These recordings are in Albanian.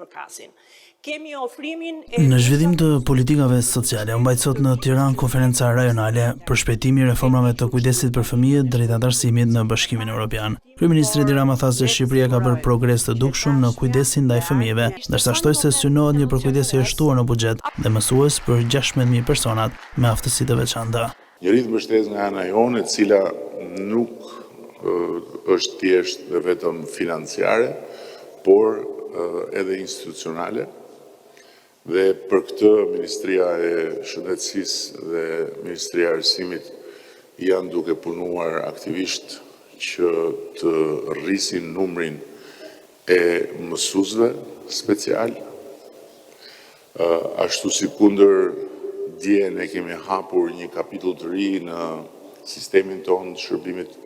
përkasin. Kemi ofrimin Në zhvillim të politikave sociale, u mbajt sot në Tiranë konferenca rajonale për shpejtimi i reformave të kujdesit për fëmijët drejt anëtarësimit në Bashkimin Evropian. Kryeministri Edi Rama tha se Shqipëria ka bërë progres të dukshëm në kujdesin ndaj fëmijëve, ndërsa shtoi se synohet një përkujdesje e shtuar në buxhet dhe mësues për 16.000 personat me aftësi të veçanta. Një rritë mbështetës nga ana jone, e cila nuk është thjesht dhe vetëm financiare, por edhe institucionale. Dhe për këtë Ministria e Shëndetësisë dhe Ministria e Arsimit janë duke punuar aktivisht që të rrisin numrin e mësuesve special. Ashtu si kundër dje ne kemi hapur një kapitull të ri në sistemin tonë të shërbimit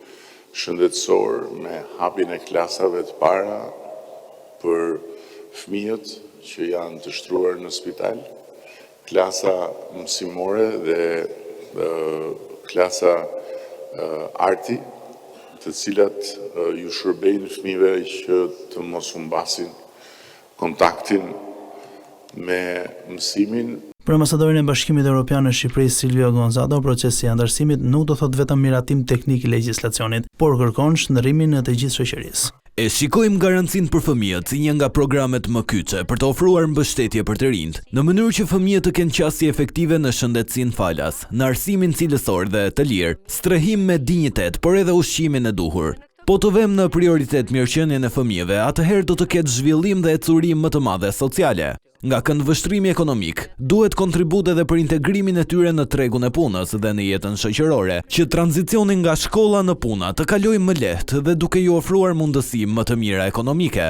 shëndetësor me hapjen e klasave të para për fëmijët që janë të shtruar në spital, klasa mësimore dhe klasa arti, të cilat ju shërbejnë fëmijëve që të mos humbasin kontaktin me mësimin. Për ambasadorin e Bashkimit Evropian në Shqipëri, Silvio Gonzalo, procesi i anëtarësimit nuk do thot vetëm miratim teknik i legjislacionit, por kërkon shndërrimin e të gjithë shoqërisë. E shikojmë garancinë për fëmijët si një nga programet më kyçe për të ofruar mbështetje për të rinjt, në mënyrë që fëmijët të kenë qasje efektive në shëndetësinë falas, në arsimin cilësor dhe të lirë, strehim me dinjitet, por edhe ushqimin e duhur. Po të vëmë në prioritet mirëqenien e fëmijëve, atëherë do të ketë zhvillim dhe ecurim më të madhe sociale. Nga këndvështrimi ekonomik, duhet kontribut edhe për integrimin e tyre në tregun e punës dhe në jetën shoqërore, që tranzicionin nga shkolla në puna të kalojë më lehtë dhe duke ju ofruar mundësi më të mira ekonomike.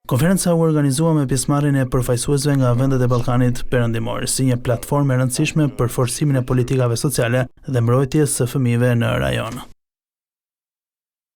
Konferenca u organizua me pjesëmarrjen e përfaqësuesve nga vendet e Ballkanit Perëndimor, si një platformë e rëndësishme për forcimin e politikave sociale dhe mbrojtjes së fëmijëve në rajon.